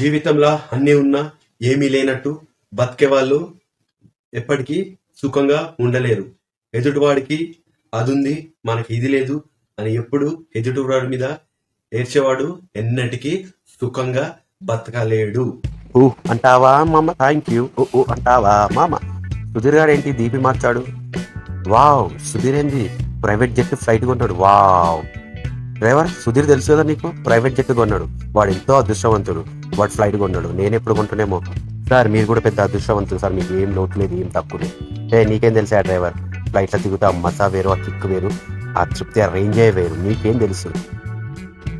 జీవితంలో అన్నీ ఉన్నా ఏమీ లేనట్టు బతికే వాళ్ళు ఎప్పటికీ సుఖంగా ఉండలేరు. ఎదుటివాడికి అదుంది మనకి ఇది లేదు అని ఎప్పుడు ఎదుటివాడి మీద ఏడ్చేవాడు ఎన్నటికీ సుఖంగా బతకలేడు. ఊ అంటావా మామ, థ్యాంక్ యూ. ఊ అంటావా మామ. సుధీర్ గారు ఏంటి దీపి మార్చాడు? వావ్, సుధీర్ ఏంది ప్రైవేట్ జెట్ ఫ్లైట్ కొన్నాడు. వావ్, డ్రైవర్ సుధీర్ తెలుసు కదా నీకు, ప్రైవేట్ జెట్ కొన్నాడు. వాడు ఎంతో అదృష్టవంతుడు, వాడు ఫ్లైట్ కొన్నాడు. నేను ఎప్పుడు కొంటున్నామో. సార్ మీరు కూడా పెద్ద అదృష్టవంతులు సార్, మీకు ఏం లోటు లేదు, ఏం తక్కువ లేదు. నీకేం తెలుసా డ్రైవర్, ఫ్లైట్లో తిరుగుతా మజా వేరు, ఆ కిక్ వేరు, ఆ తృప్తి, ఆ రేంజే వేరు, నీకేం తెలుసు.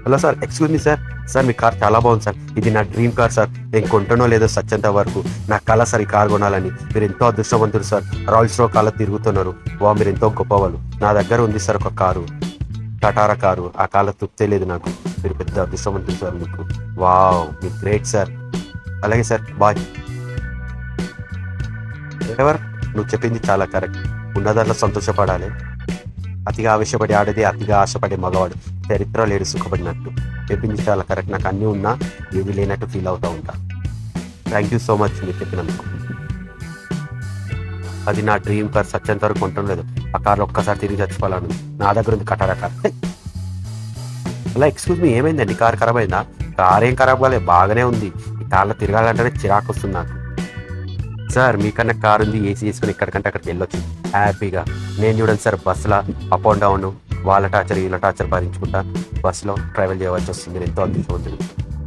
Hello sir, excuse me sir. Sir మీ కార్ చాలా బాగుంది సార్, ఇది నా డ్రీమ్ కార్ సార్, నేను కొంటానో లేదో సత్యంత వరకు నా కళ సార్ ఈ కార్ కొనాలని. మీరు ఎంతో అదృష్టవంతులు సార్, రాయల్స్ రో కాల తిరుగుతున్నారు. మీరు ఎంతో గొప్పవాళ్ళు. నా దగ్గర ఉంది సార్ ఒక కారు, టటారా కారు, ఆ కాల తృప్తే లేదు నాకు. మీరు పెద్ద అదృష్టవంతులు సార్, మీకు వావ్, మీరు గ్రేట్ సార్. అలాగే సార్, బాయ్. డ్రైవర్ నువ్వు చెప్పింది చాలా కరెక్ట్, ఉన్నదాంట్లో సంతోషపడాలి. అతిగా ఆవేశపడి ఆడేది అతిగా ఆశపడే మగవాడు, చరిత్ర లేడు సుఖపడినట్టు. చెప్పింది చాలా కరెక్ట్, నాకు అన్నీ ఉన్నా ఏమీ లేనట్టు ఫీల్ అవుతూ ఉంటా. థ్యాంక్ యూ సో మచ్ మీరు చెప్పినందుకు. అది నా డ్రీమ్ కార్, సత్యంత వరకు కొంటాం లేదు. ఆ కార్లో ఒక్కసారి తిరిగి చచ్చిపోవాలని నా దగ్గర ఉంది కటారా కార్. అలా ఎక్స్క్యూజ్ మీ, ఏమైందండి? కార్ ఖరాబ్ అయిందా? కార్ ఏం ఖరాబ్ కాలేదు, బాగానే ఉంది. ఈ కార్లో తిరగాలంటేనే చిరాకు వస్తుంది నాకు. సార్ మీకన్నా కార్ ఉంది, ఏసీ చేసుకుని ఎక్కడికంటే అక్కడికి వెళ్ళొచ్చు హ్యాపీగా. నేను చూడండి సార్, బస్సులో అప్ అండ్ డౌన్, వాళ్ళ టార్చర్ వీళ్ళ టార్చర్ భరించుకుంటా బస్సులో ట్రావెల్ చేయవలసి వస్తుంది. మీరు ఎంతో అదృష్టవంతుడు.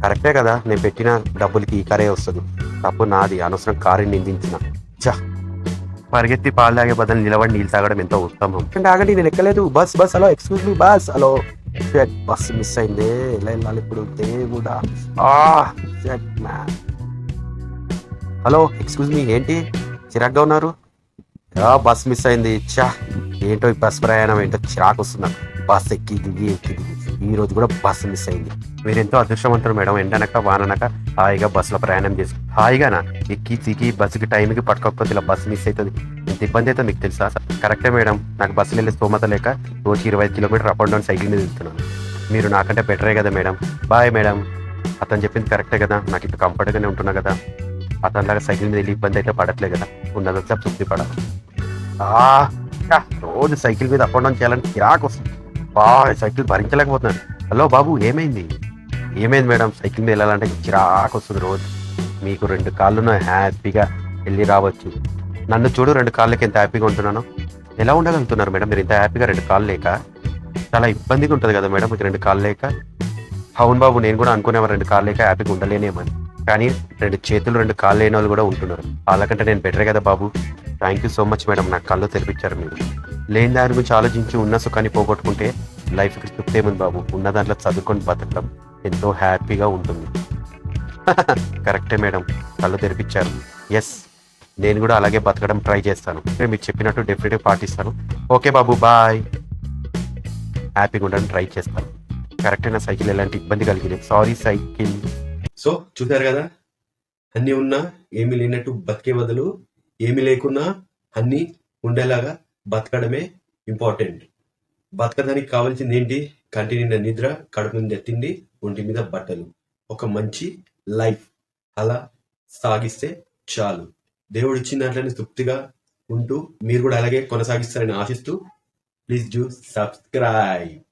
కరెక్టే కదా, నేను పెట్టిన డబ్బులకి ఈ కారే వస్తుంది. తప్పు నాది, అనవసరం కారుని నిందించిన. చా, పరిగెత్తి పాలు తాగే బదులు నిలబడి నీళ్ళు తాగడం ఎంతో ఉత్తమం. అంటే ఆగండి, నేను ఎక్కలేదు. Bus bus hello, excuse me bus hello. Bus miss అయింది, ఎలా వెళ్ళాలి ఇప్పుడు దేవుడా. హలో ఎక్స్క్యూజ్ మీ, ఏంటి చిరాగ్గా ఉన్నారు? బస్ మిస్ అయింది. చా, ఏంటో ఈ బస్ ప్రయాణం ఏంటో చిరాకు వస్తుంది. బస్ ఎక్కి దిగి ఈ రోజు కూడా బస్సు మిస్ అయింది. మీరు ఎంతో అదృష్టవంతులు మేడం, ఎండనక వాననక హాయిగా బస్సులో ప్రయాణం చేసి హాయిగానా ఎక్కి దిగి బస్సుకి టైంకి పట్టుకోకపోతే ఇలా బస్సు మిస్ అవుతుంది, ఎంత ఇబ్బంది అవుతుంది మీకు తెలుసా? కరెక్టే మేడం, నాకు బస్సులు వెళ్ళే స్తోమత లేక రోజు 25 kilometre up and down cycle మీద వెళ్తున్నాను. మీరు నాకంటే బెటరే కదా మేడం. Bye madam. అతను చెప్పింది కరెక్టే కదా, నాకు ఇప్పుడు కంఫర్ట్గానే ఉంటున్నా కదా. అతనిలాగా సైకిల్ మీద వెళ్ళి ఇబ్బంది అయితే పడట్లే కదా, ఉన్నదంతా తృప్తి పడాలి. రోజు సైకిల్ మీద అప్ అండ్ డౌన్ చేయాలని చిరాకు వస్తుంది. సైకిల్ భరించలేకపోతున్నాను. హలో బాబు, ఏమైంది మేడం? సైకిల్ మీద వెళ్ళాలంటే చిరాకు వస్తుంది రోజు. మీకు 2 కాళ్ళున్న హ్యాపీగా వెళ్ళి రావచ్చు. నన్ను చూడు, 2 కాళ్ళకి ఎంత హ్యాపీగా ఉంటున్నాను. ఎలా ఉండగలుగుతున్నారు మేడం మీరు ఇంత హ్యాపీగా? 2 కాళ్ళు లేక చాలా ఇబ్బందిగా ఉంటుంది కదా మేడం మీకు 2 కాళ్ళు లేక. అవును బాబు, నేను కూడా అనుకునేవారు 2 కాళ్ళు లేక హ్యాపీగా ఉండలేనేమని. కానీ 2 చేతులు 2 కాళ్ళు లేని వాళ్ళు కూడా ఉంటున్నారు. వాళ్ళకంటే నేను బెటరే కదా బాబు. Thank you so much madam, నాకు కళ్ళు తెరిపించారు మీరు. లేని దాని గురించి ఆలోచించి ఉన్న సుఖాన్ని పోగొట్టుకుంటే లైఫ్కి తృప్తి ఏముంది బాబు. ఉన్న దాంట్లో చదువుకొని బతకడం ఎంతో హ్యాపీగా ఉంటుంది. కరెక్టే మేడం, కళ్ళు తెరిపించారు. ఎస్, నేను కూడా అలాగే బతకడం ట్రై చేస్తాను. మీరు చెప్పినట్టు డెఫినెట్గా పాటిస్తాను. ఓకే బాబు, బాయ్. హ్యాపీగా ఉండడం ట్రై చేస్తాను. కరెక్టే, నా సైకిల్ ఎలాంటి ఇబ్బంది కలిగింది, సారీ సైకిల్. సో చూసారు కదా, అన్నీ ఉన్నా ఏమీ లేనట్టు బతికే బదులు ఏమీ లేకున్నా అన్నీ ఉండేలాగా బతకడమే ఇంపార్టెంట్. బతకడానికి కావాల్సింది ఏంటి? కంటి నిండా నిద్ర, కడుపు నిండా తిండి, ఒంటి మీద బట్టలు, ఒక మంచి లైఫ్. అలా సాగిస్తే చాలు. దేవుడు ఇచ్చిన దాంట్లోనే తృప్తిగా ఉంటూ మీరు కూడా అలాగే కొనసాగిస్తారని ఆశిస్తూ ప్లీజ్ డూ సబ్స్క్రైబ్.